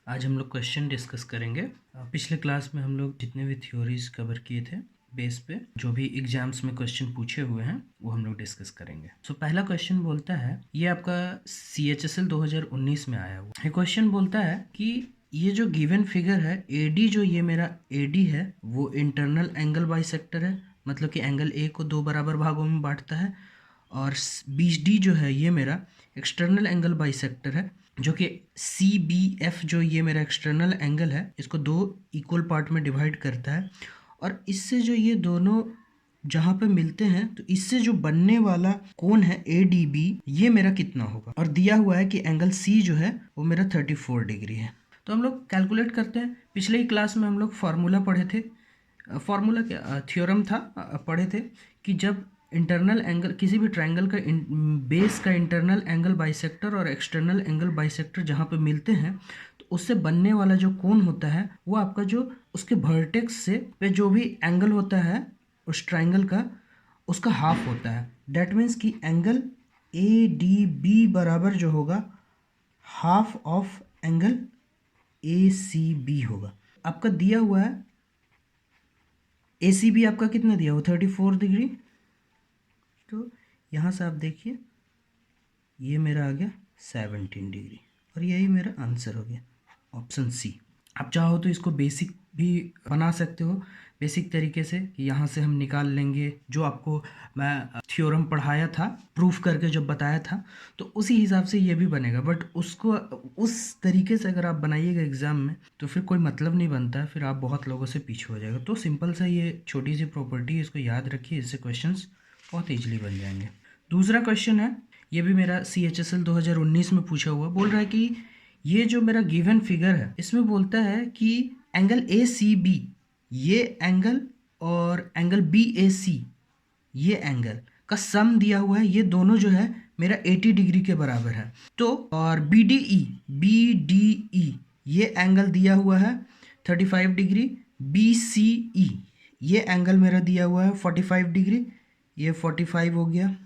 आज हम लोग क्वेश्चन डिस्कस करेंगे। पिछले क्लास में हम लोग जितने भी थ्योरीज कवर किए थे बेस पे जो भी एग्जाम्स में क्वेश्चन पूछे हुए हैं वो हम लोग डिस्कस करेंगे। पहला क्वेश्चन बोलता है, ये आपका CHSL 2019 में आया हुआ। ये क्वेश्चन बोलता है कि ये जो गिवन फिगर है AD, जो ये मेरा AD है वो इंटरनल एंगल बाइसेक्टर है, मतलब कि एंगल A को दो बराबर भागों में बांटता है। और BD जो है ये मेरा एक्सटर्नल एंगल बाइसेक्टर है, जो कि CBF जो ये मेरा एक्सटर्नल एंगल है इसको दो इक्वल पार्ट में डिवाइड करता है। और इससे जो ये दोनों जहाँ पे मिलते हैं तो इससे जो बनने वाला कोण है ADB, ये मेरा कितना होगा। और दिया हुआ है कि एंगल C जो है वो मेरा 34 डिग्री है। तो हम लोग कैलकुलेट करते हैं। पिछले ही क्लास में हम लोग फार्मूला पढ़े थे, फार्मूला क्या थ्योरम था, पढ़े थे कि जब इंटरनल एंगल किसी भी ट्रायंगल का बेस का इंटरनल एंगल बाइसेक्टर और एक्सटर्नल एंगल बाइसेक्टर जहाँ पे मिलते हैं तो उससे बनने वाला जो कोण होता है वो आपका जो उसके वर्टेक्स से पे जो भी एंगल होता है उस ट्रायंगल का उसका हाफ होता है। डेट मीन्स कि एंगल ADB बराबर जो होगा हाफ ऑफ एंगल ACB होगा। आपका दिया हुआ है ACB आपका कितना दिया हुआ 34 डिग्री। तो यहाँ से आप देखिए ये मेरा आ गया 17 डिग्री और यही मेरा आंसर हो गया ऑप्शन सी। आप चाहो तो इसको बेसिक भी बना सकते हो, बेसिक तरीके से कि यहाँ से हम निकाल लेंगे जो आपको मैं थ्योरम पढ़ाया था, प्रूफ करके जब बताया था तो उसी हिसाब से ये भी बनेगा। बट उसको उस तरीके से अगर आप बनाइएगा एग्ज़ाम में तो फिर कोई मतलब नहीं बनता है, फिर आप बहुत लोगों से पीछे हो जाएगा। तो सिंपल सा ये छोटी सी प्रॉपर्टी है, इसको याद रखिए, इससे क्वेश्चंस बहुत ईजिली बन जाएंगे। दूसरा क्वेश्चन है, ये भी मेरा CHSL 2019 में पूछा हुआ, बोल रहा है कि ये जो मेरा गिवन फिगर है इसमें बोलता है कि एंगल ACB ये एंगल और एंगल BAC ये एंगल का सम दिया हुआ है, ये दोनों जो है मेरा 80 डिग्री के बराबर है। तो और BDE ये एंगल दिया हुआ है 35 डिग्री। BCE ये एंगल मेरा दिया हुआ है 45 डिग्री, ये 45 हो गया,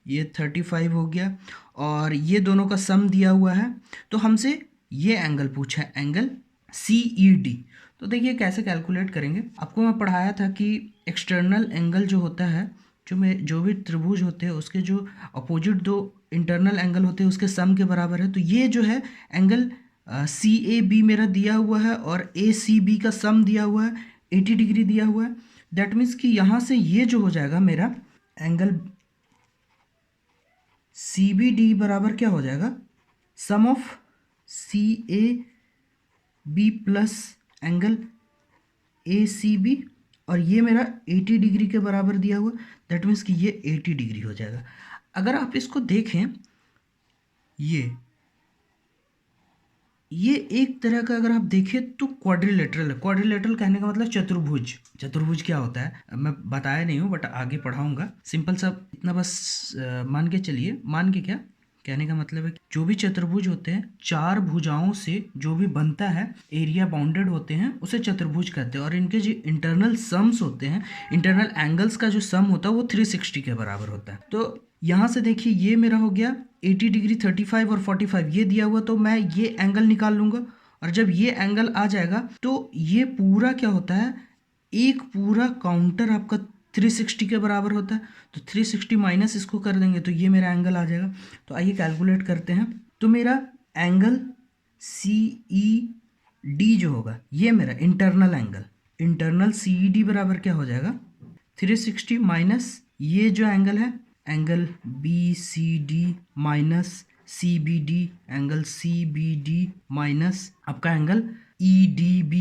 ये 35 हो गया और ये दोनों का सम दिया हुआ है। तो हमसे ये एंगल पूछा है, एंगल CED। तो देखिए कैसे कैलकुलेट करेंगे। आपको मैं पढ़ाया था कि एक्सटर्नल एंगल जो होता है, जो भी त्रिभुज होते हैं उसके जो अपोजिट दो इंटरनल एंगल होते हैं उसके सम के बराबर है। तो ये जो है एंगल CAB मेरा दिया हुआ है और ACB का सम दिया हुआ है 80 डिग्री दिया हुआ है। दैट मीन्स कि यहाँ से ये जो हो जाएगा मेरा एंगल CBD बराबर क्या हो जाएगा, sum of CAB plus angle ACB, और ये मेरा 80 डिग्री के बराबर दिया हुआ। दैट मीन्स कि ये 80 डिग्री हो जाएगा। अगर आप इसको देखें, ये एक तरह का अगर आप देखें तो क्वाड्रिलेटरल है। क्वाड्रिलेटरल कहने का मतलब चतुर्भुज। चतुर्भुज क्या होता है मैं बताया नहीं हूँ बट आगे पढ़ाऊंगा। सिंपल सा इतना बस मान के चलिए। मान के क्या कहने का मतलब है कि जो भी चतुर्भुज होते हैं चार भुजाओं से जो भी बनता है, एरिया बाउंडेड होते हैं, उसे चतुर्भुज कहते हैं। और इनके जो इंटरनल सम्स होते हैं, इंटरनल एंगल्स का जो सम होता है वो 360 के बराबर होता है। तो यहाँ से देखिए ये मेरा हो गया 80 डिग्री, 35 और 45 ये दिया हुआ, तो मैं ये एंगल निकाल लूंगा। और जब ये एंगल आ जाएगा तो ये पूरा क्या होता है, एक पूरा काउंटर आपका 360 के बराबर होता है। तो 360 माइनस इसको कर देंगे तो ये मेरा एंगल आ जाएगा। तो आइए कैलकुलेट करते हैं। तो मेरा एंगल CED जो होगा ये मेरा इंटरनल एंगल, इंटरनल CED बराबर क्या हो जाएगा 360 माइनस ये जो एंगल है angle BCD minus CBD, angle CBD minus आपका एंगल EDB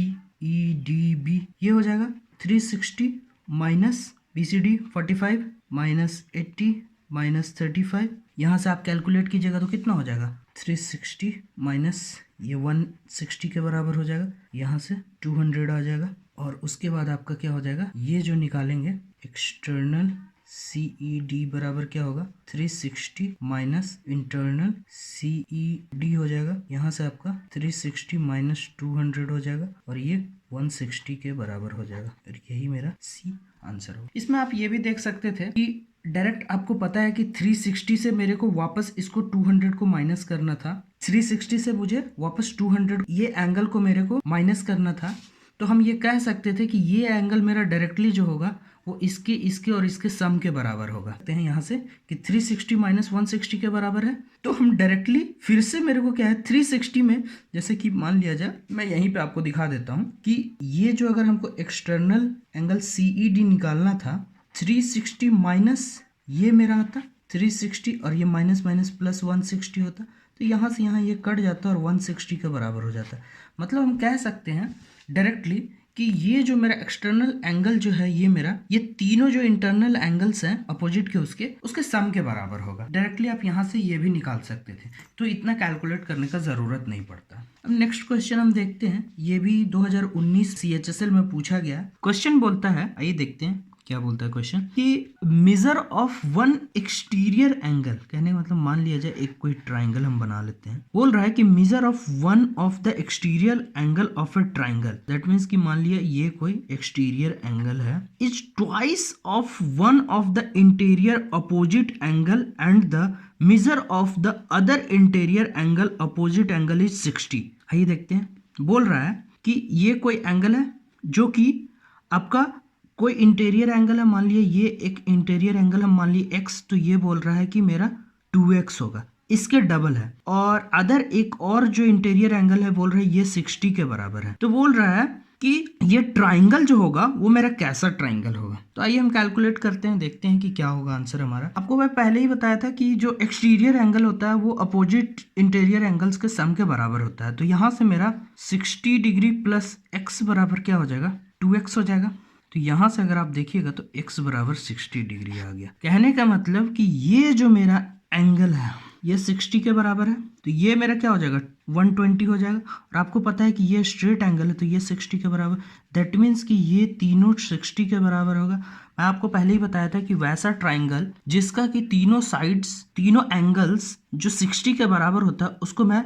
ये हो जाएगा 360 माइनस BCD 45 माइनस 80 माइनस 35। यहाँ से आप कैलकुलेट कीजिएगा तो कितना हो जाएगा 360 माइनस ये 160 के बराबर हो जाएगा, यहाँ से 200 आ जाएगा। और उसके बाद आपका क्या हो जाएगा, ये जो निकालेंगे एक्सटर्नल CED बराबर क्या होगा 360 माइनस इंटरनल CED हो जाएगा। यहाँ से आपका 360 माइनस 200 हो जाएगा और ये 160 के बराबर हो जाएगा। और यही मेरा C आंसर होगा। इसमें आप ये भी देख सकते थे कि डायरेक्ट आपको पता है कि 360 से मेरे को वापस इसको 200 को माइनस करना था, 360 से मुझे वापस 200 ये एंगल को मेरे को माइनस करना था। तो हम ये कह सकते थे कि ये एंगल मेरा डायरेक्टली जो होगा वो इसके और इसके सम के बराबर होगा। कहते हैं यहाँ से कि 360 माइनस 160 के बराबर है। तो हम डायरेक्टली फिर से मेरे को क्या है 360 में, जैसे कि मान लिया जाए, मैं यहीं पे आपको दिखा देता हूँ कि ये जो अगर हमको एक्सटर्नल एंगल CED निकालना था, 360 माइनस ये मेरा आता 360 और ये माइनस माइनस प्लस 160 होता, तो यहाँ से यहाँ ये कट जाता है और 160 के बराबर हो जाता है। मतलब हम कह सकते हैं डायरेक्टली कि ये जो मेरा एक्सटर्नल एंगल जो है ये तीनों जो इंटरनल एंगल्स हैं अपोजिट के उसके सम के बराबर होगा। डायरेक्टली आप यहाँ से ये भी निकाल सकते थे, तो इतना कैलकुलेट करने का ज़रूरत नहीं पड़ता। अब नेक्स्ट क्वेश्चन हम देखते हैं, ये भी 2019 CHSL में पूछा गया क्वेश्चन। बोलता है, आइए देखते हैं क्या बोलता है क्वेश्चन, कि measure of one exterior angle, कहने का मतलब मान लिया जाए एक कोई ट्राइंगल हम बना लेते हैं। बोल रहा है कि measure of one of the exterior angle of a triangle, that means कि मान लिया ये कोई एक्सटीरियर एंगल है, is twice of one of the interior opposite angle and the measure of the other interior angle opposite angle is 60। आइए देखते हैं। बोल रहा है कि ये कोई एंगल है जो कि आपका कोई इंटीरियर एंगल है, मान लिए ये एक इंटीरियर एंगल है, मान लिए x, तो ये बोल रहा है कि मेरा 2x होगा, इसके डबल है। और अदर एक और जो इंटीरियर एंगल है बोल रहा है ये 60 के बराबर है। तो बोल रहा है कि ये ट्राइंगल जो होगा वो मेरा कैसा ट्राइंगल होगा। तो आइए हम कैलकुलेट करते हैं, देखते हैं कि क्या होगा आंसर हमारा। आपको मैं पहले ही बताया था कि जो एक्सटीरियर एंगल होता है वो अपोजिट इंटीरियर एंगल्स के सम के बराबर होता है। तो यहाँ से मेरा 60 डिग्री प्लस x बराबर क्या हो जाएगा, 2x हो जाएगा। तो यहाँ से अगर आप देखिएगा तो x बराबर 60 डिग्री आ गया। कहने का मतलब कि ये जो मेरा एंगल है ये 60 के बराबर है, तो ये मेरा क्या हो जाएगा 120 हो जाएगा। और आपको पता है कि ये स्ट्रेट एंगल है तो ये 60 के बराबर, दैट मीन्स कि ये तीनों 60 के बराबर होगा। मैं आपको पहले ही बताया था कि वैसा ट्राइंगल जिसका कि तीनों साइड्स, तीनों एंगल्स जो 60 के बराबर होता है उसको मैं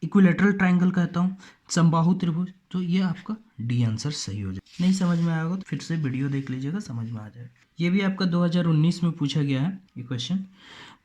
इक्विलेटरल ट्राइंगल कहता हूँ, समबाहु त्रिभुज। तो ये आपका डी आंसर सही हो जाए। नहीं समझ में आएगा तो फिर से वीडियो देख लीजिएगा, समझ में आ जाएगा। ये भी आपका 2019 में पूछा गया है ये क्वेश्चन।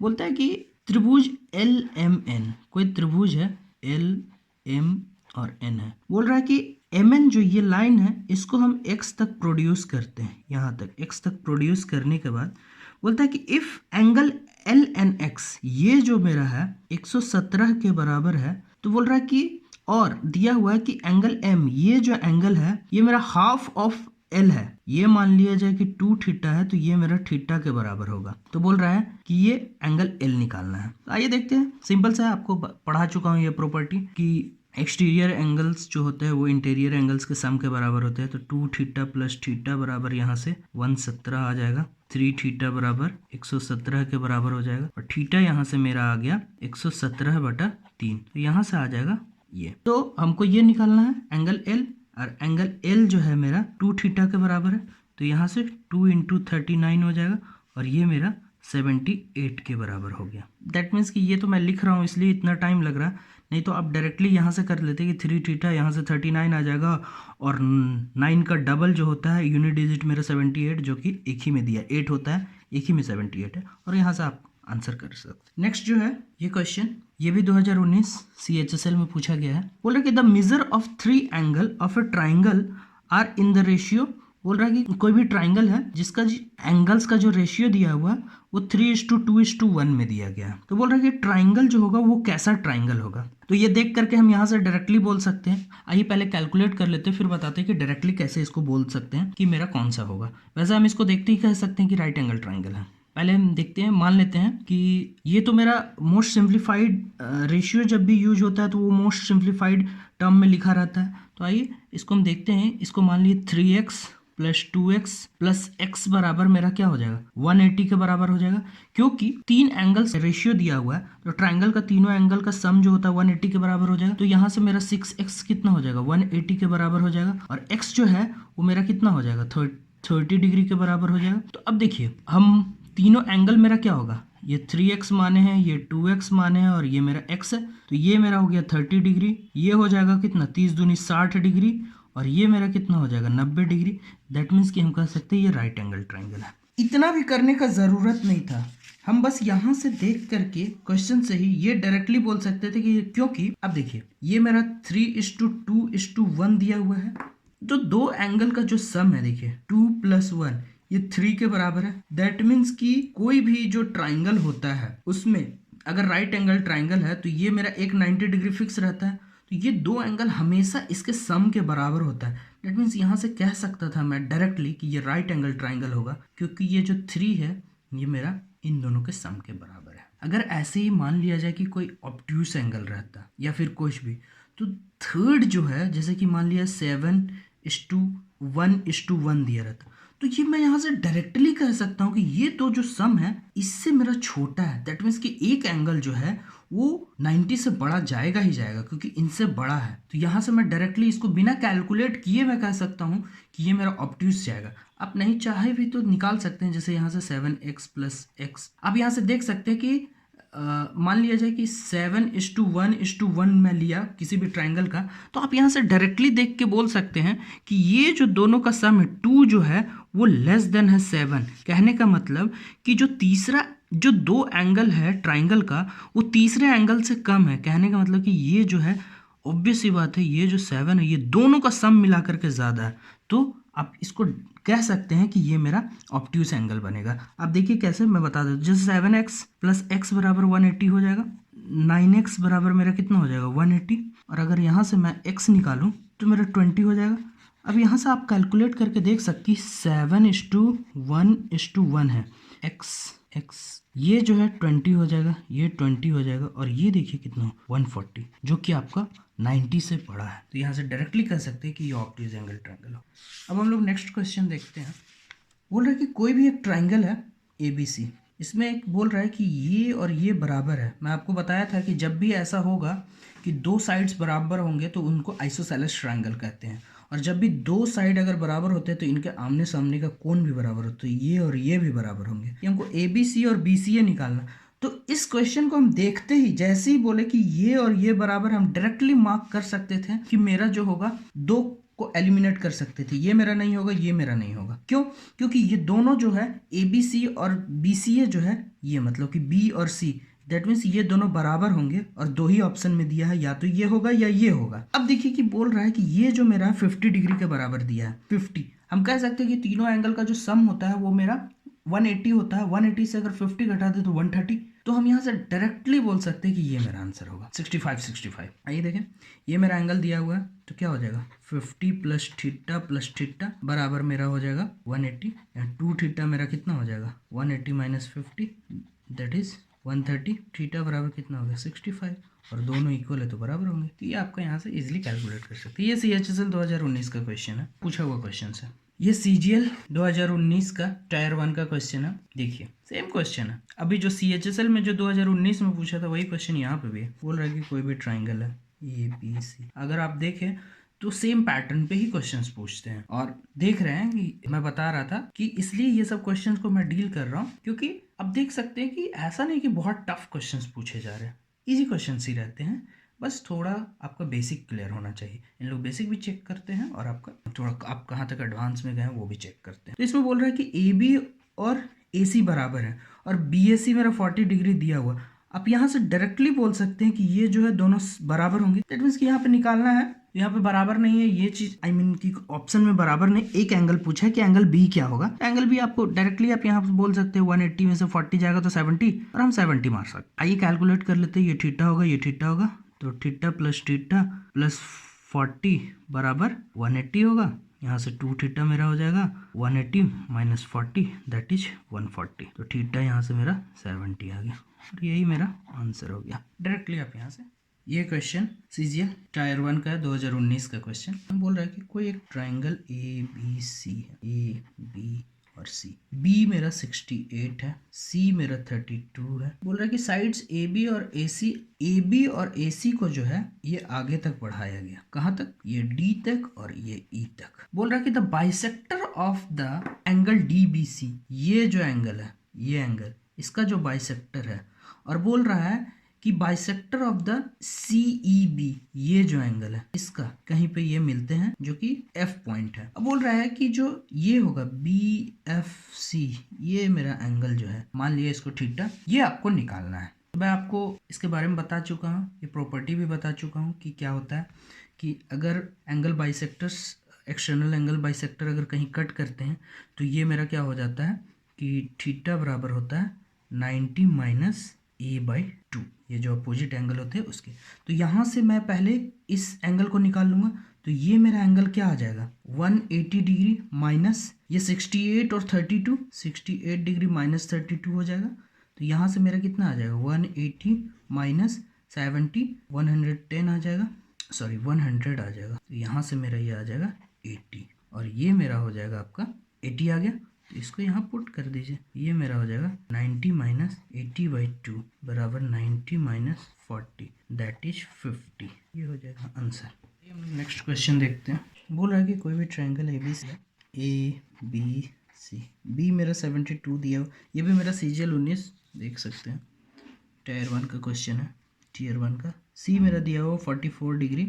बोलता है कि त्रिभुज LMN, कोई त्रिभुज है LM और N है। बोल रहा है कि MN जो ये लाइन है इसको हम x तक प्रोड्यूस करते हैं, यहाँ तक x तक प्रोड्यूस करने के बाद बोलता है कि इफ एंगल LNX ये जो मेरा है 117 के बराबर है, तो बोल रहा है कि और दिया हुआ है कि एंगल M ये जो एंगल है ये मेरा हाफ ऑफ L है, ये मान लिया जाए कि 2 थीटा है, तो ये मेरा थीटा के बराबर होगा। तो बोल रहा है कि ये एंगल L निकालना है। तो आइए देखते हैं, सिंपल सा है, आपको पढ़ा चुका हूँ ये प्रॉपर्टी कि एक्सटीरियर एंगल्स जो होते हैं वो इंटीरियर एंगल्स के सम के बराबर होते हैं। तो 2 थीटा प्लस थीटा बराबर यहाँ से 117 आ जाएगा, 3 थीटा बराबर 117 के बराबर हो जाएगा, और थीटा यहाँ से मेरा आ गया 117/3, तो यहाँ से आ जाएगा ये। तो हमको ये निकालना है एंगल L, और एंगल L जो है मेरा 2 थीटा के बराबर है, तो यहाँ से 2 × 39 हो जाएगा, और ये मेरा 78 के बराबर हो गया। दैट मीन्स कि ये तो मैं लिख रहा हूँ इसलिए इतना टाइम लग रहा है, नहीं तो आप डायरेक्टली यहाँ से कर लेते कि 3 थीटा यहाँ से 39 आ जाएगा, और 9 का डबल जो होता है यूनिट डिजिट मेरा 78, जो कि एक ही में दिया 8 होता है, एक ही में 78 है, और यहाँ से आप आंसर कर सकते। नेक्स्ट जो है ये क्वेश्चन, ये भी 2019 CHSL में पूछा गया है। बोल रहा है कि the measure of 3 angle of a triangle are in the ratio. बोल रहा है कि कोई भी ट्राइंगल है जिसका एंगल्स का जो रेशियो दिया हुआ है वो 3:2:1 में दिया गया है। तो बोल रहा है कि ट्राइंगल जो होगा वो कैसा ट्राइंगल होगा। तो ये देख करके हम यहाँ से डायरेक्टली बोल सकते हैं। आइए पहले कैलकुलेट कर लेते हैं, फिर बताते हैं कि डायरेक्टली कैसे इसको बोल सकते हैं कि मेरा कौन सा होगा। वैसे हम इसको देखते ही कह सकते हैं कि राइट एंगल ट्राइंगल है। पहले हम देखते हैं, मान लेते हैं कि ये तो मेरा मोस्ट सिंप्लीफाइड रेशियो जब भी यूज होता है तो वो मोस्ट सिंप्लीफाइड टर्म में लिखा रहता है। तो आइए इसको हम देखते हैं, इसको मान लिए 3x plus 2x plus x बराबर मेरा क्या हो जाएगा 180 के बराबर हो जाएगा, क्योंकि 3 एंगल्स रेशियो दिया हुआ है तो ट्राइंगल का तीनों एंगल का सम जो होता है 180 के बराबर हो जाएगा। तो यहाँ से मेरा 6x कितना हो जाएगा 180 के बराबर हो जाएगा, और x जो है वो मेरा कितना हो जाएगा 30 डिग्री के बराबर हो जाएगा। तो अब देखिए हम तीनों एंगल मेरा क्या होगा, ये 3x माने हैं, ये 2x माने हैं, और ये मेरा x है, तो ये मेरा हो गया 30 डिग्री, ये हो जाएगा कितना 30 दूनी 60 डिग्री, और ये मेरा कितना हो जाएगा 90 डिग्री। दैट मीन्स कि हम कह सकते हैं ये राइट एंगल ट्राइंगल है। इतना भी करने का ज़रूरत नहीं था, हम बस यहाँ से देख करके क्वेश्चन से ही ये डायरेक्टली बोल सकते थे कि, क्योंकि अब देखिए ये मेरा 3:2:1 दिया हुआ है, तो दो एंगल का जो सम है देखिए 2 + 1 ये 3 के बराबर है। दैट मीन्स कि कोई भी जो ट्राइंगल होता है उसमें अगर राइट एंगल ट्राइंगल है तो ये मेरा एक 90 डिग्री फिक्स रहता है, तो ये दो एंगल हमेशा इसके सम के बराबर होता है। दैट मीन्स यहाँ से कह सकता था मैं डायरेक्टली कि ये राइट एंगल ट्राइंगल होगा, क्योंकि ये जो 3 है ये मेरा इन दोनों के सम के बराबर है। अगर ऐसे ही मान लिया जाए कि कोई ऑब्ट्यूस एंगल रहता या फिर कुछ भी, तो थर्ड जो है जैसे कि मान लिया 7:1:1 दिया रहता, तो ये मैं यहाँ से डायरेक्टली कह सकता हूँ कि ये तो जो सम है इससे मेरा छोटा है। दैट मीन्स कि एक एंगल जो है वो 90 से बड़ा जाएगा ही जाएगा, क्योंकि इनसे बड़ा है। तो यहाँ से मैं डायरेक्टली इसको बिना कैलकुलेट किए मैं कह सकता हूँ कि ये मेरा ऑब्ट्यूस जाएगा। आप नहीं चाहे भी तो निकाल सकते हैं, जैसे यहाँ से 7x + x। आप यहाँ से देख सकते हैं कि मान लिया जाए कि 7:1:1 में लिया किसी भी ट्राइंगल का, तो आप यहाँ से डायरेक्टली देख के बोल सकते हैं कि ये जो दोनों का सम है 2 जो है वो लेस देन है 7। कहने का मतलब कि जो तीसरा जो दो एंगल है ट्राइंगल का वो तीसरे एंगल से कम है। कहने का मतलब कि ये जो है ऑब्वियस सी बात है, ये जो 7 है ये दोनों का सम मिला करके ज़्यादा है, तो आप इसको कह सकते हैं कि ये मेरा ऑब्ट्यूस एंगल बनेगा। अब देखिए कैसे, मैं बता दूँ, जैसे 7x + x बराबर 180 हो जाएगा, 9x बराबर मेरा कितना हो जाएगा 180, और अगर यहाँ से मैं x निकालूँ तो मेरा 20 हो जाएगा। अब यहाँ से आप कैलकुलेट करके देख सकती 7:1:1 है, x ये जो है 20 हो जाएगा, ये 20 हो जाएगा, और ये देखिए कितना 140, जो कि आपका 90 से बड़ा है। तो यहाँ से डायरेक्टली कह सकते हैं कि ये ऑब्ट्यूज एंगल ट्रायंगल हो। अब हम लोग नेक्स्ट क्वेश्चन देखते हैं। बोल रहा है कि कोई भी एक ट्रायंगल है ABC, इसमें एक बोल रहा है कि ये और ये बराबर है। मैं आपको बताया था कि जब भी ऐसा होगा कि दो साइड्स बराबर होंगे तो उनको आइसोसेलेस ट्रायंगल कहते हैं, और जब भी दो साइड अगर बराबर होते हैं तो इनके आमने सामने का कोण भी बराबर होता है, ये और ये भी बराबर होंगे। ये हमको ABC और BCA निकालना। तो इस क्वेश्चन को हम देखते ही जैसे ही बोले कि ये और ये बराबर, हम डायरेक्टली मार्क कर सकते थे कि मेरा जो होगा दो को एलिमिनेट कर सकते थे, ये मेरा नहीं होगा, ये मेरा नहीं होगा। क्यों? क्योंकि ये दोनों जो है ABC और BCA जो है, ये मतलब कि B और C, दैट मीन्स ये दोनों बराबर होंगे, और दो ही ऑप्शन में दिया है, या तो ये होगा या ये होगा। अब देखिए कि बोल रहा है कि ये जो मेरा 50 डिग्री के बराबर दिया है 50, हम कह सकते हैं कि तीनों एंगल का जो सम होता है वो मेरा 180 होता है। 180 से अगर 50 घटा दे तो 130, तो हम यहाँ से डायरेक्टली बोल सकते हैं कि ये मेरा आंसर होगा 65। आइए देखें, ये मेरा एंगल दिया हुआ है तो क्या हो जाएगा 50 + थीटा बराबर मेरा हो जाएगा 180, या 2 थीटा मेरा कितना हो जाएगा 180 - 50 दैट इज 130। थीटा बराबर कितना हो गया 65, और दोनों इक्वल है तो बराबर होंगे। तो ये आपका यहाँ से इजीली कैलकुलेट कर सकते हैं। ये CHSL 2019 का क्वेश्चन है, पूछा हुआ क्वेश्चन है। ये CGL 2019 का टायर 1 का क्वेश्चन है। देखिए सेम क्वेश्चन है, अभी जो CHSL में जो 2019 में पूछा था वही क्वेश्चन यहाँ पे भी है। बोल रहा है कि कोई भी ट्राइंगल है ABC, अगर आप देखें तो सेम पैटर्न पे ही क्वेश्चंस पूछते हैं। और देख रहे हैं कि मैं बता रहा था कि इसलिए ये सब क्वेश्चंस को मैं डील कर रहा हूँ, क्योंकि अब देख सकते हैं कि ऐसा नहीं कि बहुत टफ क्वेश्चंस पूछे जा रहे हैं, इजी क्वेश्चंस ही रहते हैं। बस थोड़ा आपका बेसिक क्लियर होना चाहिए। इन लोग बेसिक भी चेक करते हैं और आपका थोड़ा आप कहाँ तक एडवांस में गए हैं वो भी चेक करते हैं। तो इसमें बोल रहा है कि AB और AC बराबर है, और BAC मेरा 40 डिग्री दिया हुआ। आप यहाँ से डायरेक्टली बोल सकते हैं कि ये जो है दोनों बराबर होंगे। दैट मीन्स कि यहाँ पे निकालना है, यहाँ पे बराबर नहीं है ये चीज, आई मीन कि ऑप्शन में बराबर नहीं, एक एंगल पूछा है कि एंगल B क्या होगा। एंगल B आपको डायरेक्टली आप यहाँ पे बोल सकते हैं 180 में से 40 जाएगा तो 70, और हम 70 मार सकते। आइए कैलकुलेट कर लेते हैं, ये थीटा होगा, ये थीटा होगा, तो थीटा + 40 बराबर 180 होगा। यहाँ से 2 थीटा मेरा हो जाएगा 180 - 40 दैट इज 140, तो थीटा यहाँ से मेरा 70 आ गया, और यही मेरा आंसर हो गया डायरेक्टली। आप यहाँ से ये क्वेश्चन CGL टायर 1 का है, 2019 का क्वेश्चन। बोल रहा है कि कोई एक ट्राइंगल ABC है, A B और C। B मेरा 68 है, C मेरा 32 है। बोल रहा है कि साइड्स AB और AC को जो है ये आगे तक बढ़ाया गया, कहाँ तक, ये D तक और ये E तक। बोल रहा है कि the bisector of the angle DBC, ये जो एंगल है, ये एंगल इसका जो बाइसेक्टर है, और बोल रहा है कि बाइसेक्टर ऑफ द CEB, ये जो एंगल है इसका कहीं पे ये मिलते हैं जो कि F पॉइंट है। अब बोल रहा है कि जो ये होगा BFC, ये मेरा एंगल जो है, मान लिया इसको थीटा, ये आपको निकालना है। मैं आपको इसके बारे में बता चुका हूँ, ये प्रॉपर्टी भी बता चुका हूँ कि क्या होता है कि अगर angle bisectors, external angle bisector अगर कहीं कट करते हैं तो ये मेरा क्या हो जाता है कि थीटा बराबर होता है 90 माइनस A/2, ये जो अपोजिट एंगल होते हैं उसके। तो यहाँ से मैं पहले इस एंगल को निकाल लूँगा, तो ये मेरा एंगल क्या आ जाएगा 180 डिग्री माइनस ये 68 और 32, 68 डिग्री माइनस 32 हो जाएगा। तो यहाँ से मेरा कितना आ जाएगा 180 माइनस 70, 110 आ जाएगा, सॉरी 100 आ जाएगा। तो यहाँ से मेरा ये आ जाएगा 80 और ये मेरा हो जाएगा आपका 80 आ गया। तो इसको यहाँ पुट कर दीजिए, ये मेरा हो जाएगा 90 माइनस 80/2 बराबर 90 माइनस 40 दैट इज 50। ये हो जाएगा आंसर। ये हम लोग नेक्स्ट क्वेश्चन देखते हैं। बोल रहा है कि कोई भी ट्रायंगल ABC, बी मेरा 72 दिया हो, ये भी मेरा CGL 19 देख सकते हैं, टायर 1 का क्वेश्चन है, टीयर 1 का। सी मेरा दिया हुआ 44 डिग्री।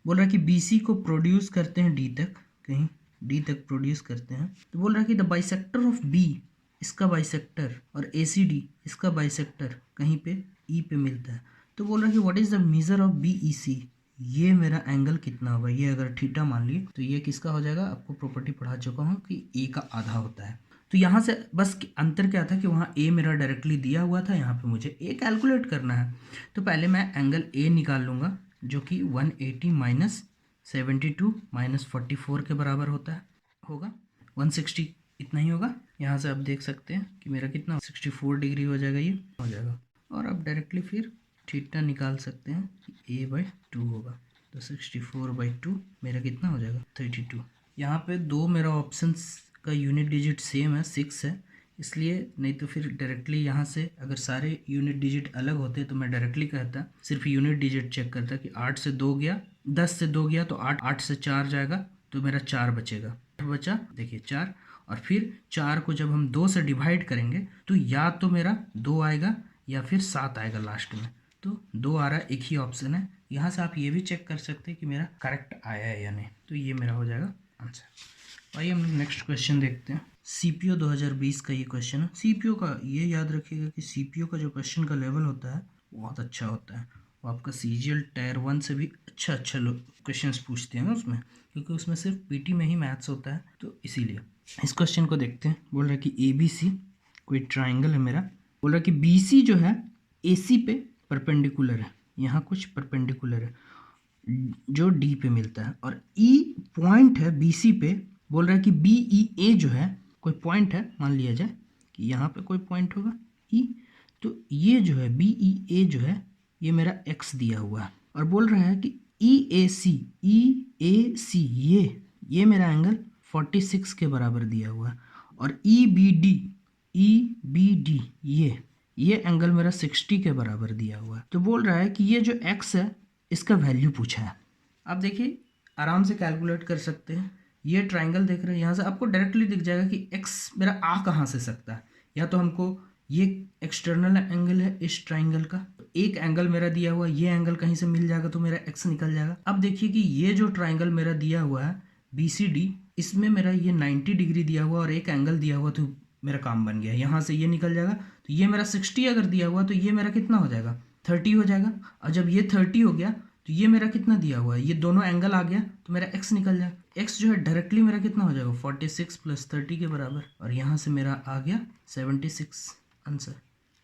बोल रहा है कि BC को प्रोड्यूस करते हैं D तक, कहीं D तक प्रोड्यूस करते हैं। तो बोल रहा है कि द बाइसेक्टर ऑफ B, इसका बाइसेक्टर, और ACD इसका बाइसेक्टर कहीं पे E पे मिलता है। तो बोल रहा है कि what is the measure of BEC, ये मेरा एंगल कितना होगा, ये अगर थीटा मान लिए तो ये किसका हो जाएगा, आपको प्रॉपर्टी पढ़ा चुका हूँ कि A का आधा होता है। तो यहाँ से बस अंतर क्या था कि वहाँ A मेरा डायरेक्टली दिया हुआ था, यहाँ पे मुझे A कैलकुलेट करना है। तो पहले मैं एंगल A निकाल लूँगा जो कि 180 माइनस 72 माइनस 44 के बराबर होगा 160, इतना ही होगा। यहाँ से आप देख सकते हैं कि मेरा कितना 64 डिग्री हो जाएगा, ये हो जाएगा। और आप डायरेक्टली फिर थीटा निकाल सकते हैं कि A/2 होगा। तो 64/2 मेरा कितना हो जाएगा 32। यहाँ पे दो मेरा ऑप्शंस का यूनिट डिजिट सेम है, 6 है, इसलिए नहीं तो फिर डायरेक्टली यहाँ से अगर सारे यूनिट डिजिट अलग होते तो मैं डायरेक्टली कहता, सिर्फ यूनिट डिजिट चेक करता कि 8 से 2 गया, 10 से 2 गया तो 8, 8 से 4 जाएगा तो मेरा 4 बचेगा, बचा देखिए 4। और फिर 4 को जब हम 2 से डिवाइड करेंगे तो या तो मेरा 2 आएगा या फिर 7 आएगा लास्ट में। तो 2 आ रहा है, एक ही ऑप्शन है। यहाँ से आप ये भी चेक कर सकते हैं कि मेरा करेक्ट आया है या नहीं। तो ये मेरा हो जाएगा आंसर। आइए हम लोग नेक्स्ट क्वेश्चन देखते हैं। CPO 2020 का ये क्वेश्चन है। CPO का ये याद रखिएगा कि CPO का जो क्वेश्चन का लेवल होता है बहुत अच्छा होता है, वो आपका CGL टायर 1 से भी अच्छा क्वेश्चन पूछते हैं उसमें, क्योंकि उसमें सिर्फ PT में ही मैथ्स होता है, तो इसीलिए। इस क्वेश्चन को देखते हैं। बोल रहा है कि ABC कोई ट्राइंगल है मेरा। बोल रहा है कि BC जो है AC पे परपेंडिकुलर है, यहाँ कुछ परपेंडिकुलर है जो D पे मिलता है, और E पॉइंट है BC पे। बोल रहा है कि BEA जो है कोई पॉइंट है, मान लिया जाए कि यहाँ पे कोई पॉइंट होगा E, तो ये जो है BEA जो है ये मेरा X दिया हुआ है। और बोल रहा है कि EAC ये मेरा एंगल 46 के बराबर दिया हुआ है, और EBD ये एंगल मेरा 60 के बराबर दिया हुआ है। तो बोल रहा है कि ये जो X है इसका वैल्यू पूछा है। आप देखिए आराम से कैलकुलेट कर सकते हैं। ये ट्राइंगल देख रहे हैं, यहाँ से आपको डायरेक्टली दिख जाएगा कि X मेरा आ कहाँ से सकता है। या तो हमको ये एक्सटर्नल एंगल है इस ट्राइंगल का, एक एंगल मेरा दिया हुआ, ये एंगल कहीं से मिल जाएगा तो मेरा X निकल जाएगा। अब देखिए कि ये जो ट्राइंगल मेरा दिया हुआ है BCD, इसमें मेरा ये 90 डिग्री दिया हुआ और एक एंगल दिया हुआ, तो मेरा काम बन गया। यहाँ से ये निकल जाएगा, तो ये मेरा 60 अगर दिया हुआ तो ये मेरा कितना हो जाएगा 30 हो जाएगा। और जब ये 30 हो गया तो ये मेरा कितना दिया हुआ है, ये दोनों एंगल आ गया तो मेरा X निकल जाएगा। X जो है डायरेक्टली मेरा कितना हो जाएगा 46 + 30 के बराबर, और यहाँ से मेरा आ गया 76 आंसर।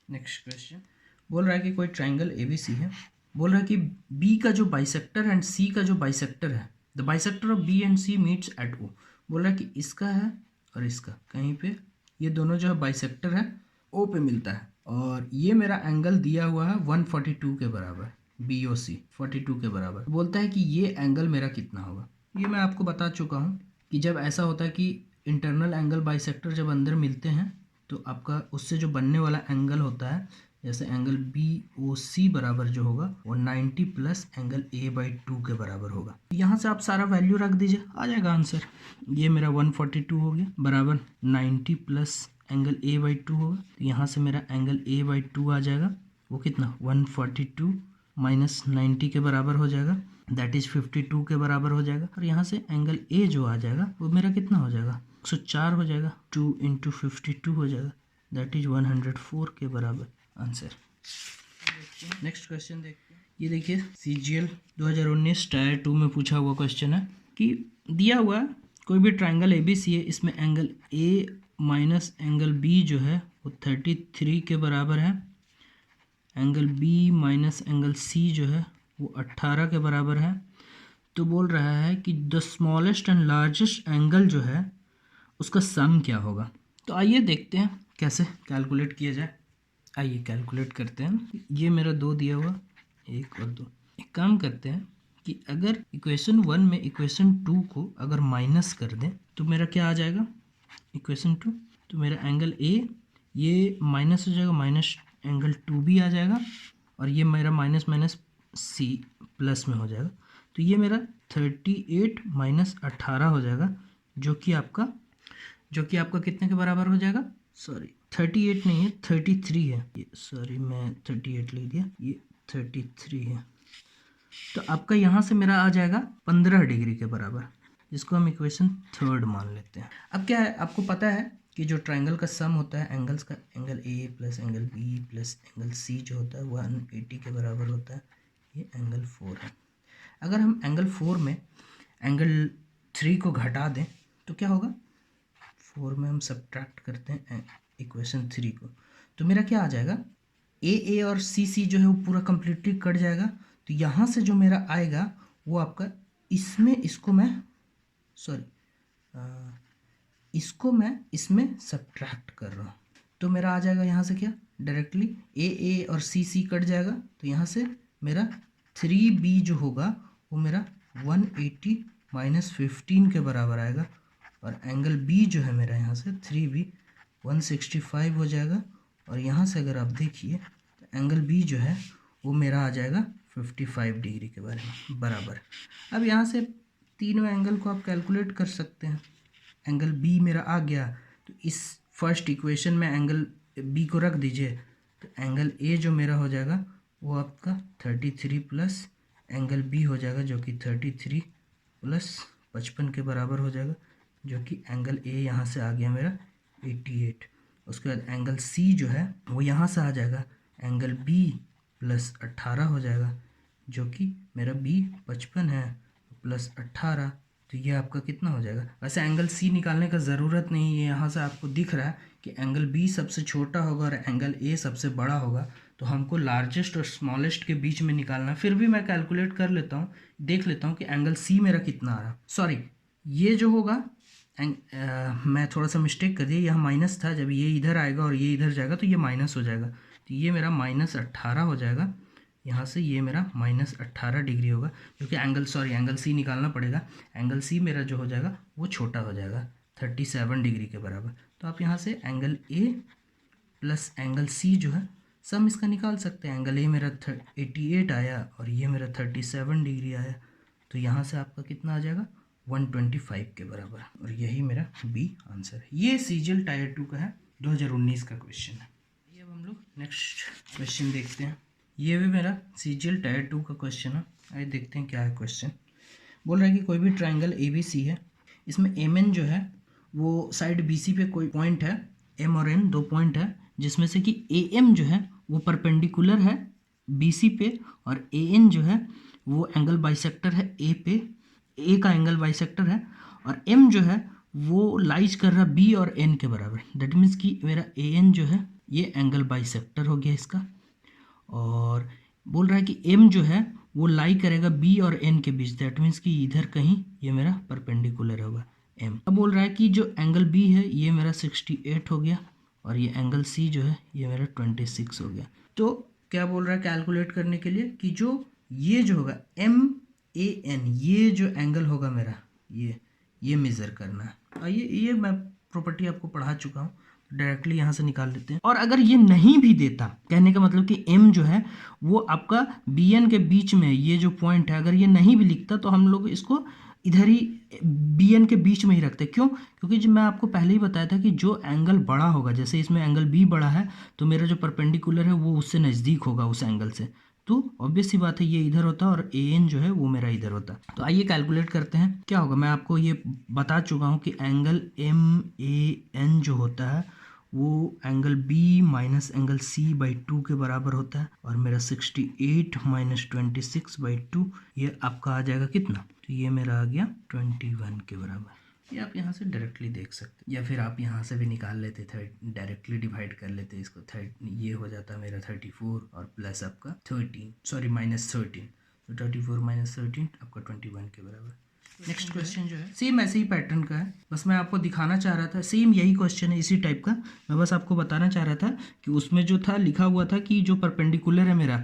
नेक्स्ट क्वेश्चन बोल रहा है कि कोई ट्राइंगल ABC है। बोल रहा है कि B का जो बाइसेक्टर एंड C का जो बाइसेक्टर है, the bisector of B and C meets eight O। बोल रहा है कि इसका है और इसका कहीं पे ये दोनों जो है बाइसेक्टर है O पे मिलता है, और ये मेरा एंगल दिया हुआ है 142 के बराबर, BOC 42 के बराबर। बोलता है कि ये एंगल मेरा कितना होगा। ये मैं आपको बता चुका हूँ कि जब ऐसा होता है कि इंटरनल एंगल बाइसेक्टर जब अंदर मिलते हैं तो आपका उससे जो बनने वाला एंगल होता है, जैसे एंगल BOC बराबर जो होगा वो 90 प्लस एंगल A/2 के बराबर होगा। यहाँ से आप सारा वैल्यू रख दीजिए, आ जाएगा आंसर। ये मेरा 142 हो गया बराबर 90 प्लस एंगल A/2 होगा, तो यहाँ से मेरा एंगल A/2 आ जाएगा वो कितना 142 माइनस 90 के बराबर हो जाएगा, दैट इज 52 के बराबर हो जाएगा। और यहाँ से एंगल ए जो आ जाएगा वो मेरा कितना हो जाएगा 104 हो जाएगा, 2 इंटू 52 हो जाएगा, दैट इज 104 के बराबर आंसर। नेक्स्ट क्वेश्चन देखते हैं। ये देखिए CGL 2019 टायर 2 में पूछा हुआ क्वेश्चन है कि दिया हुआ कोई भी ट्राइंगल ABC है, इसमें angle A minus angle B जो है वो 33 के बराबर है, angle B minus angle C जो है वो 18 के बराबर है। तो बोल रहा है कि the smallest and largest angle जो है उसका सम क्या होगा। तो आइए देखते हैं कैसे कैलकुलेट किया जाए। आइए कैलकुलेट करते हैं। ये मेरा 2 दिया हुआ, 1 और 2। एक काम करते हैं कि अगर इक्वेशन 1 में इक्वेशन 2 को अगर माइनस कर दें तो मेरा क्या आ जाएगा इक्वेशन 2, तो मेरा एंगल A ये माइनस हो जाएगा, माइनस एंगल 2B आ जाएगा, और ये मेरा माइनस माइनस C प्लस में हो जाएगा। तो ये मेरा 38 माइनस 18 हो जाएगा, जो कि आपका कितने के बराबर हो जाएगा, सॉरी 38 नहीं है 33 है, ये सॉरी मैं 38 लिख दिया, ये 33 है। तो आपका यहाँ से मेरा आ जाएगा 15 डिग्री के बराबर, जिसको हम इक्वेशन 3 मान लेते हैं। अब क्या है, आपको पता है कि जो ट्राइंगल का सम होता है एंगल्स का, angle A plus angle B plus angle C जो होता है 180 के बराबर होता है। ये एंगल 4 है। अगर हम एंगल 4 में एंगल 3 को घटा दें तो क्या होगा, 4 में हम सब्ट्रैक्ट करते हैं इक्वेशन 3 को, तो मेरा क्या आ जाएगा A और C जो है वो पूरा कंप्लीटली कट जाएगा। तो यहाँ से जो मेरा आएगा वो आपका इसमें इसको मैं इसमें सब्ट्रैक्ट कर रहा हूँ, तो मेरा आ जाएगा यहाँ से क्या डायरेक्टली A और C कट जाएगा। तो यहाँ से मेरा 3B जो होगा वो मेरा 180 माइनस 15 के बराबर आएगा, और एंगल B जो है मेरा यहाँ से 3B 165 हो जाएगा। और यहाँ से अगर आप देखिए तो एंगल B जो है वो मेरा आ जाएगा 55 डिग्री के बराबर। अब यहाँ से तीनों एंगल को आप कैलकुलेट कर सकते हैं। एंगल B मेरा आ गया, तो इस फर्स्ट इक्वेशन में एंगल B को रख दीजिए, तो एंगल A जो मेरा हो जाएगा वो आपका 33 प्लस एंगल B हो जाएगा, जो कि 33 प्लस 55 के बराबर हो जाएगा, जो कि एंगल A यहाँ से आ गया मेरा 88। उसके बाद एंगल C जो है वो यहाँ से आ जाएगा, एंगल B प्लस 18 हो जाएगा, जो कि मेरा B 55 है प्लस 18, तो ये आपका कितना हो जाएगा। वैसे एंगल C निकालने का ज़रूरत नहीं है, यहाँ से आपको दिख रहा है कि एंगल B सबसे छोटा होगा और एंगल A सबसे बड़ा होगा, तो हमको लार्जेस्ट और स्मॉलेस्ट के बीच में निकालना। फिर भी मैं कैलकुलेट कर लेता हूँ, देख लेता हूँ कि एंगल C मेरा कितना आ रहा। सॉरी, ये जो होगा मैं थोड़ा सा मिस्टेक कर दिया, यहाँ माइनस था, जब ये इधर आएगा और ये इधर जाएगा तो ये माइनस हो जाएगा, तो ये मेरा माइनस 18 हो जाएगा। यहाँ से ये मेरा माइनस 18 डिग्री होगा, क्योंकि एंगल C निकालना पड़ेगा। एंगल C मेरा जो हो जाएगा वो छोटा हो जाएगा 37 डिग्री के बराबर। तो आप यहाँ से angle A plus angle C जो है सम इसका निकाल सकते हैं। एंगल A मेरा 88 आया और ये मेरा 37 डिग्री आया, तो यहाँ से आपका कितना आ जाएगा 125 के बराबर, और यही मेरा B आंसर है। ये CGL टायर 2 का है, 2019 का क्वेश्चन है। ये अब हम लोग नेक्स्ट क्वेश्चन देखते हैं। ये भी मेरा CGL टायर 2 का क्वेश्चन है। आइए देखते हैं क्या है क्वेश्चन। बोल रहा है कि कोई भी ट्राइंगल ABC है, इसमें MN जो है वो साइड BC पे कोई पॉइंट है, M और N 2 पॉइंट है, जिसमें से कि AM जो है वो परपेंडिकुलर है BC पे, और AN जो है वो एंगल बाइसेक्टर है A पे, A का एंगल बाइसेक्टर है, और M जो है वो लाइज कर रहा B और N के बराबर। दैट मीन्स कि मेरा AN जो है ये एंगल बाइसेक्टर हो गया इसका, और बोल रहा है कि M जो है वो लाई करेगा B और N के बीच। दैट मीन्स कि इधर कहीं ये मेरा परपेंडिकुलर होगा M। अब बोल रहा है कि जो एंगल B है ये मेरा 68 हो गया, और ये एंगल C जो है ये मेरा 26 हो गया। तो क्या बोल रहा है कैलकुलेट करने के लिए कि जो होगा MAN, ये जो एंगल होगा मेरा ये मेज़र करना है। ये मैं प्रॉपर्टी आपको पढ़ा चुका हूँ, डायरेक्टली यहाँ से निकाल लेते हैं। और अगर ये नहीं भी देता, कहने का मतलब कि m जो है वो आपका bn के बीच में, ये जो पॉइंट है अगर ये नहीं भी लिखता तो हम लोग इसको इधर ही bn के बीच में ही रखते। क्यों? क्योंकि जब मैं आपको पहले ही बताया था कि जो एंगल बड़ा होगा, जैसे इसमें एंगल b बड़ा है तो मेरा जो परपेंडिकुलर है वो उससे नज़दीक होगा उस एंगल से, तो ऑब्वियस सी बात है ये इधर होता और an जो है वो मेरा इधर होता। तो आइए कैलकुलेट करते हैं क्या होगा। मैं आपको ये बता चुका हूँ कि एंगल MAN जो होता है वो angle B minus angle C/2 के बराबर होता है, और मेरा 68 माइनस 26/2 ये आपका आ जाएगा कितना, तो ये मेरा आ गया 21 के बराबर। ये आप यहाँ से डायरेक्टली देख सकते हैं, या फिर आप यहाँ से भी निकाल लेते थे, डायरेक्टली डिवाइड कर लेते इसको। ये हो जाता मेरा 34 और प्लस आपका 13, सॉरी माइनस 13, तो 34 माइनस 13 आपका 21 के बराबर। नेक्स्ट क्वेश्चन जो है सेम ऐसे ही पैटर्न का है, बस मैं आपको दिखाना चाह रहा था, सेम यही क्वेश्चन है इसी टाइप का। मैं बस आपको बताना चाह रहा था कि उसमें जो था लिखा हुआ था कि जो परपेंडिकुलर है मेरा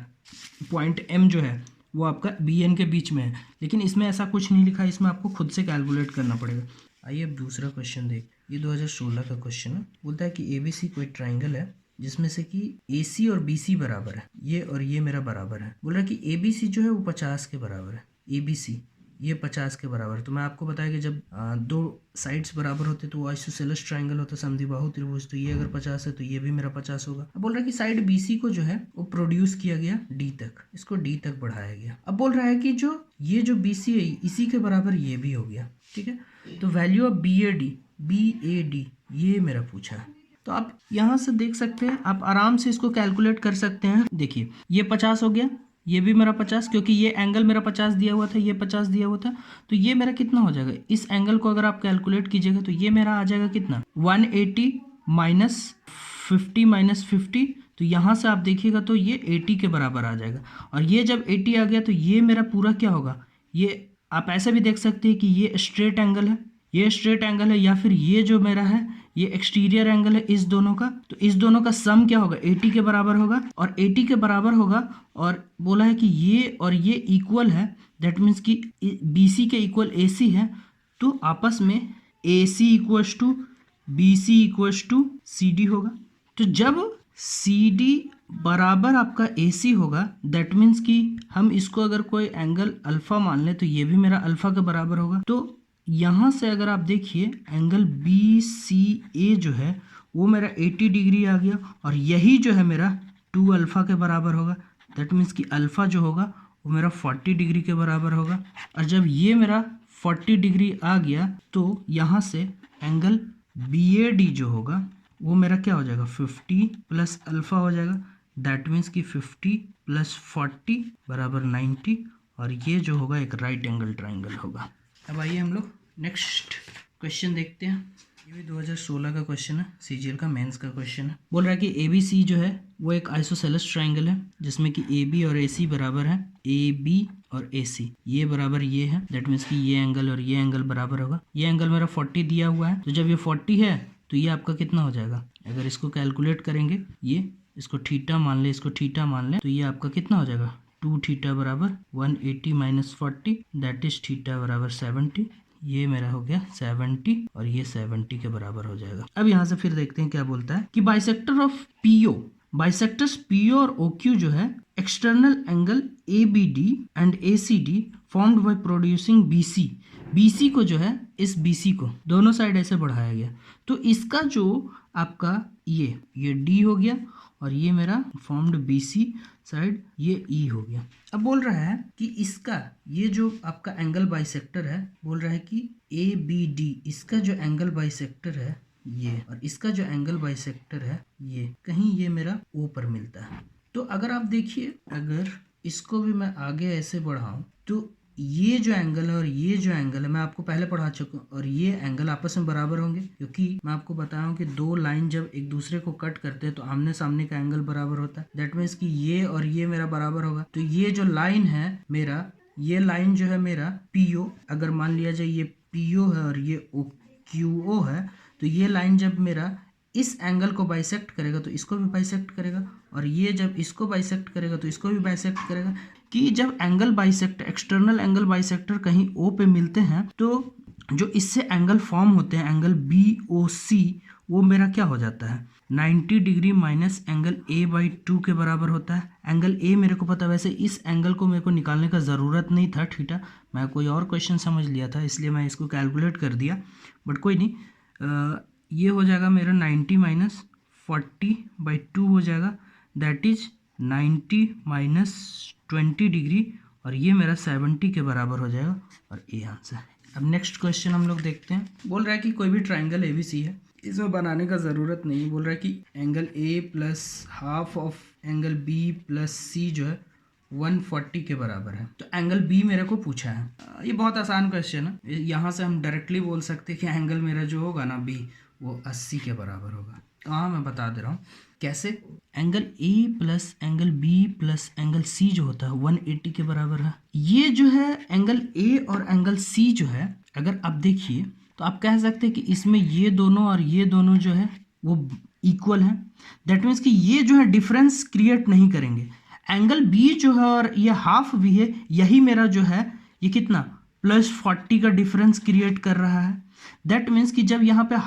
पॉइंट M जो है वो आपका BN के बीच में है, लेकिन इसमें ऐसा कुछ नहीं लिखा, इसमें आपको खुद से कैलकुलेट करना पड़ेगा। आइए अब दूसरा क्वेश्चन देख, ये 2016 का क्वेश्चन है। बोलता है कि ABC कोई ट्राइंगल है जिसमें से कि AC और BC बराबर है, ये और ये मेरा बराबर है। बोल रहा है कि ABC जो है वो 50 के बराबर है, ABC ये 50 के बराबर। तो मैं आपको बताया कि जब दो साइड्स बराबर होते तो वो आइसोसेलेस ट्राइंगल होता, समद्विबाहु त्रिभुज। तो ये अगर 50 है तो ये भी मेरा 50 होगा। अब बोल रहा है कि साइड BC को जो है वो प्रोड्यूस किया गया D तक, इसको D तक बढ़ाया गया। अब बोल रहा है कि जो ये जो BC है इसी के बराबर ये भी हो गया, ठीक है। तो वैल्यू ऑफ BAD ये मेरा पूछा है। तो आप यहाँ से देख सकते हैं, आप आराम से इसको कैलकुलेट कर सकते हैं। देखिए ये 50 हो गया, ये भी मेरा 50, क्योंकि ये एंगल मेरा 50 दिया हुआ था, ये 50 दिया हुआ था, तो ये मेरा कितना हो जाएगा, इस एंगल को अगर आप कैलकुलेट कीजिएगा तो ये मेरा आ जाएगा कितना 180 माइनस 50 माइनस 50। तो यहाँ से आप देखिएगा तो ये 80 के बराबर आ जाएगा। और ये जब 80 आ गया तो ये मेरा पूरा क्या होगा, ये आप ऐसे भी देख सकते हैं कि ये स्ट्रेट एंगल है, ये स्ट्रेट एंगल है, या फिर ये जो मेरा है ये एक्सटीरियर एंगल है इस दोनों का। तो इस दोनों का सम क्या होगा, 80 के बराबर होगा, और 80 के बराबर होगा। और बोला है कि ये और ये इक्वल है, दैट मीन्स कि BC के इक्वल AC है। तो आपस में AC equals to BC equals to CD होगा। तो जब CD बराबर आपका AC होगा, दैट मीन्स कि हम इसको अगर कोई एंगल अल्फा मान लें तो ये भी मेरा अल्फा के बराबर होगा। तो यहाँ से अगर आप देखिए एंगल BCA जो है वो मेरा 80 डिग्री आ गया, और यही जो है मेरा 2 अल्फ़ा के बराबर होगा। दैट मीन्स कि अल्फ़ा जो होगा वो मेरा 40 डिग्री के बराबर होगा। और जब ये मेरा 40 डिग्री आ गया तो यहाँ से एंगल BAD जो होगा वो मेरा क्या हो जाएगा, 50 प्लस अल्फ़ा हो जाएगा। दैट मीन्स कि 50 प्लस 40 बराबर 90, और ये जो होगा एक राइट एंगल ट्राइंगल होगा। अब आइए हम लोग नेक्स्ट क्वेश्चन देखते हैं। ये भी 2016 का क्वेश्चन है, CGL का मेंस का क्वेश्चन है। बोल रहा है कि ABC जो है वो एक आइसोसेलेस ट्राइंगल है जिसमें कि AB और AC बराबर है, AB और AC ये बराबर ये है। दैट मीन्स कि ये एंगल और ये एंगल बराबर होगा। ये एंगल मेरा 40 दिया हुआ है, तो जब ये 40 है तो ये आपका कितना हो जाएगा, अगर इसको कैलकुलेट करेंगे, ये इसको थीटा मान ले, इसको थीटा मान ले, तो ये आपका कितना हो जाएगा 2 थीटा बराबर 180 माइनस 40, दैट इज थीटा बराबर 70। ये मेरा हो गया 70 और ये 70 के बराबर हो जाएगा। अब यहाँ से फिर देखते हैं क्या बोलता है कि bisector of PO, bisectors PO और OQ जो है external angle ABD and ACD formed by producing BC को जो है इस BC को दोनों साइड ऐसे बढ़ाया गया, तो इसका जो आपका ये D हो गया, और ये मेरा फॉर्म्ड BC साइड ये E हो गया। अब बोल रहा है कि इसका ये जो आपका एंगल बाइसेक्टर है, बोल रहा है कि ABD इसका जो एंगल बाइसेक्टर है ये, और इसका जो एंगल बाइसेक्टर है ये, कहीं ये मेरा O पर मिलता है। तो अगर आप देखिए, अगर इसको भी मैं आगे ऐसे बढ़ाऊं तो ये जो एंगल है और ये जो एंगल है मैं आपको पहले पढ़ा चुका हूँ, और ये एंगल आपस में बराबर होंगे, क्योंकि मैं आपको बताया हूँ कि दो लाइन जब एक दूसरे को कट करते हैं तो आमने सामने का एंगल बराबर होता है। दैट मीन्स कि ये और ये मेरा बराबर होगा। तो ये जो लाइन है मेरा, ये लाइन जो है मेरा PO, अगर मान लिया जाए ये PO है और ये QO है, तो ये लाइन जब मेरा इस एंगल को बाइसेक्ट करेगा तो इसको भी बाइसेक्ट करेगा, और ये जब इसको बाइसेक्ट करेगा तो इसको भी बाइसेक्ट करेगा। कि जब angle bisector, external angle bisector कहीं O पे मिलते हैं तो जो इससे एंगल फॉर्म होते हैं, एंगल BOC, वो मेरा क्या हो जाता है 90 डिग्री माइनस एंगल A/2 के बराबर होता है। एंगल A मेरे को पता, वैसे इस एंगल को मेरे को निकालने का ज़रूरत नहीं था थीटा, मैं कोई और क्वेश्चन समझ लिया था इसलिए मैं इसको कैलकुलेट कर दिया, बट कोई नहीं। ये हो जाएगा मेरा 90 माइनस 40/2 हो जाएगा, दैट इज 90 माइनस 20 डिग्री, और ये मेरा 70 के बराबर हो जाएगा, और ए आंसर। अब नेक्स्ट क्वेश्चन हम लोग देखते हैं। बोल रहा है कि कोई भी ट्राइंगल ABC है, इसमें बनाने का ज़रूरत नहीं है। बोल रहा है कि angle A plus half of angle B plus C जो है 140 के बराबर है। तो एंगल B मेरे को पूछा है। ये बहुत आसान क्वेश्चन है, यहाँ से हम डायरेक्टली बोल सकते हैं कि एंगल मेरा जो होगा ना B वो 80 के बराबर होगा। हाँ मैं बता दे रहा हूँ कैसे। Angle A plus angle B plus angle C जो होता है 180 के बराबर है। ये जो है एंगल A और एंगल C जो है, अगर आप देखिए तो आप कह सकते हैं कि इसमें ये दोनों और ये दोनों जो है वो इक्वल हैं। दैट मीन्स कि ये जो है डिफरेंस क्रिएट नहीं करेंगे। एंगल B जो है और ये हाफ भी है, यही मेरा जो है ये कितना +40 का डिफरेंस क्रिएट कर रहा है। दैट मीन्स कि जब यहाँ पे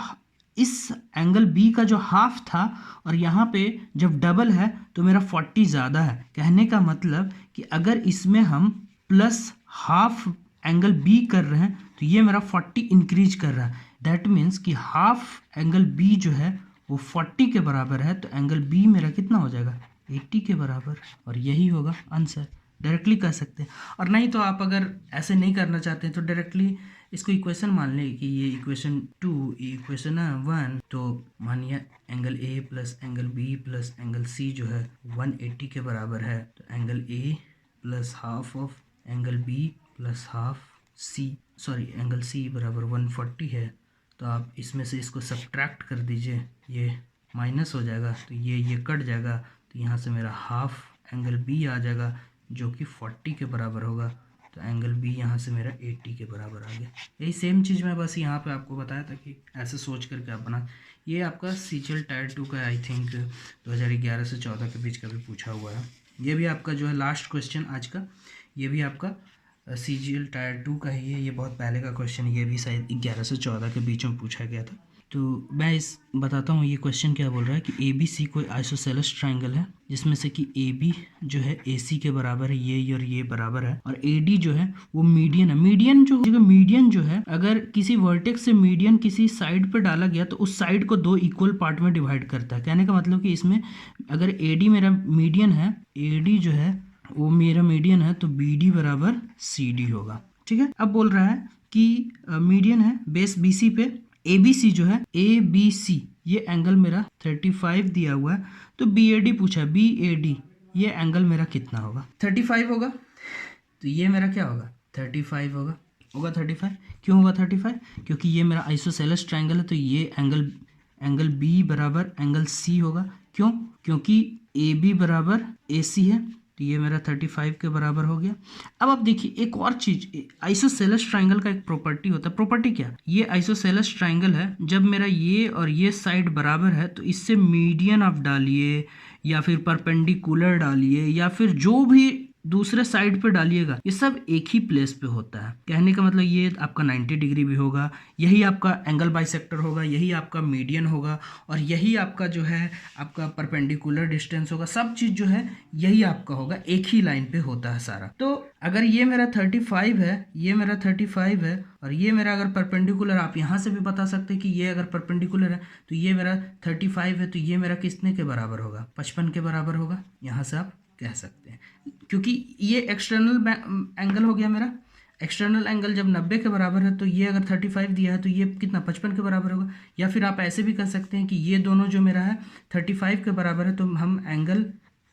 इस एंगल B का जो हाफ था और यहाँ पे जब डबल है तो मेरा 40 ज़्यादा है। कहने का मतलब कि अगर इसमें हम प्लस हाफ एंगल B कर रहे हैं तो ये मेरा 40 इंक्रीज कर रहा है। दैट मीन्स कि हाफ एंगल B जो है वो 40 के बराबर है, तो एंगल B मेरा कितना हो जाएगा 80 के बराबर, और यही होगा आंसर। डायरेक्टली कर सकते हैं, और नहीं तो आप अगर ऐसे नहीं करना चाहते हैं तो डायरेक्टली इसको इक्वेशन मान लें कि ये इक्वेशन 2 इक्वेशन 1, तो मानिए angle A plus angle B plus angle C जो है 180 के बराबर है, तो angle A plus half of angle B plus half angle C बराबर 140 है। तो आप इसमें से इसको सब्ट्रैक्ट कर दीजिए, ये माइनस हो जाएगा तो ये कट जाएगा, तो यहाँ से मेरा हाफ एंगल B आ जाएगा जो कि 40 के बराबर होगा, तो एंगल B यहाँ से मेरा 80 के बराबर आ गया। यही सेम चीज़ मैं बस यहाँ पे आपको बताया था कि ऐसे सोच करके आप बना। ये आपका CGL टायर 2 का आई थिंक 2011 से 14 के बीच का भी पूछा हुआ है। ये भी आपका जो है लास्ट क्वेश्चन आज का, ये भी आपका CGL टायर 2 का ही है। ये बहुत पहले का क्वेश्चन, ये भी शायद 11 से 14 के बीच में पूछा गया था। तो मैं इस बताता हूँ ये क्वेश्चन क्या बोल रहा है कि ABC कोई आइसोसेलेस ट्राइंगल है जिसमें से कि AB जो है AC के बराबर है, ये और ये बराबर है, और AD जो है वो मीडियन है। मीडियन जो है अगर किसी वर्टेक्स से मीडियन किसी साइड पे डाला गया तो उस साइड को 2 इक्वल पार्ट में डिवाइड करता है। कहने का मतलब कि इसमें अगर AD मेरा मीडियन है, AD जो है वो मेरा मीडियन है, तो BD बराबर CD होगा। ठीक है, अब बोल रहा है कि मीडियन है बेस BC पे, ABC जो है ABC ये एंगल मेरा 35 दिया हुआ है, तो BAD पूछा, BAD ये एंगल मेरा कितना होगा 35 होगा, तो ये मेरा क्या होगा 35 होगा 35। क्यों होगा 35? क्योंकि ये मेरा आइसोसेलेस ट्राइंगल है, तो ये एंगल B बराबर एंगल C होगा। क्यों? क्योंकि AB बराबर AC है, तो ये मेरा 35 के बराबर हो गया। अब आप देखिए एक और चीज, आइसोसेलेस ट्राइंगल का एक प्रॉपर्टी होता है। प्रॉपर्टी क्या? ये आइसोसेलेस ट्राइंगल है, जब मेरा ये और ये साइड बराबर है तो इससे मीडियन आप डालिए या फिर परपेंडिकुलर डालिए या फिर जो भी दूसरे साइड पे डालिएगा, ये सब एक ही प्लेस पे होता है। कहने का मतलब ये आपका 90 डिग्री भी होगा, यही आपका एंगल बाइसेक्टर होगा, यही आपका मीडियन होगा, और यही आपका जो है आपका परपेंडिकुलर डिस्टेंस होगा। सब चीज़ जो है यही आपका होगा, एक ही लाइन पे होता है सारा। तो अगर ये मेरा 35 है, ये मेरा 35 है, और ये मेरा अगर परपेंडिकुलर, आप यहाँ से भी बता सकते हैं कि ये अगर परपेंडिकुलर है तो ये मेरा 35 है, तो ये मेरा कितने के बराबर होगा 55 के बराबर होगा। यहाँ से आप कह सकते हैं, क्योंकि ये एक्सटर्नल एंगल हो गया मेरा। एक्सटर्नल एंगल जब 90 के बराबर है तो ये अगर 35 दिया है तो ये कितना 55 के बराबर होगा। या फिर आप ऐसे भी कर सकते हैं कि ये दोनों जो मेरा है 35 के बराबर है, तो हम एंगल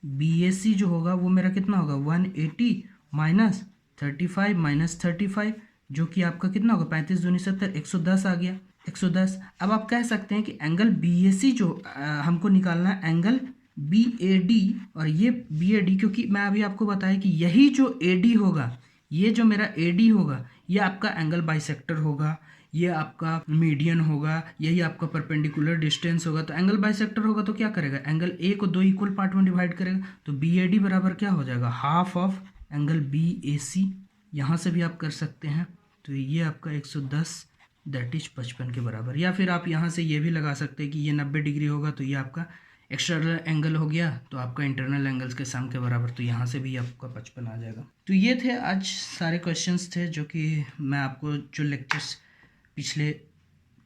BAC जो होगा वो मेरा कितना होगा 180 माइनस 35 माइनस 35, जो कि आपका कितना होगा 35 दूनी 70, 110 आ गया 110। अब आप कह सकते हैं कि एंगल BAC जो हमको निकालना है एंगल BAD, और ये BAD क्योंकि मैं अभी आपको बताया कि यही जो AD होगा, ये जो मेरा AD होगा, ये आपका एंगल बाइसेक्टर होगा, ये आपका मीडियन होगा, यही आपका परपेंडिकुलर डिस्टेंस होगा। तो एंगल बाइसेक्टर होगा तो क्या करेगा, एंगल A को 2 इक्वल पार्ट में डिवाइड करेगा, तो BAD बराबर क्या हो जाएगा हाफ ऑफ एंगल BAC। यहाँ से भी आप कर सकते हैं, तो ये आपका 110 दैट इज 55 के बराबर। या फिर आप यहाँ से ये भी लगा सकते हैं कि ये 90 डिग्री होगा तो ये आपका एक्सटर्नल एंगल हो गया, तो आपका इंटरनल एंगल्स के सम के बराबर, तो यहाँ से भी आपका 55 आ जाएगा। तो ये थे आज सारे क्वेश्चंस थे जो कि मैं आपको जो लेक्चर्स पिछले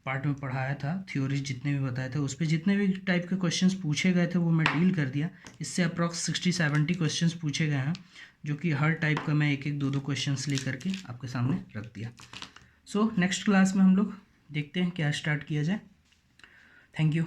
पार्ट में पढ़ाया था, थ्योरीज जितने भी बताए थे उस पर जितने भी टाइप के क्वेश्चंस पूछे गए थे वो मैं डील कर दिया। इससे अप्रॉक्स 60-70 क्वेश्चंस पूछे गए हैं, जो कि हर टाइप का मैं एक एक दो क्वेश्चंस ले करके आपके सामने रख दिया। सो नेक्स्ट क्लास में हम लोग देखते हैं क्या स्टार्ट किया जाए। Thank you.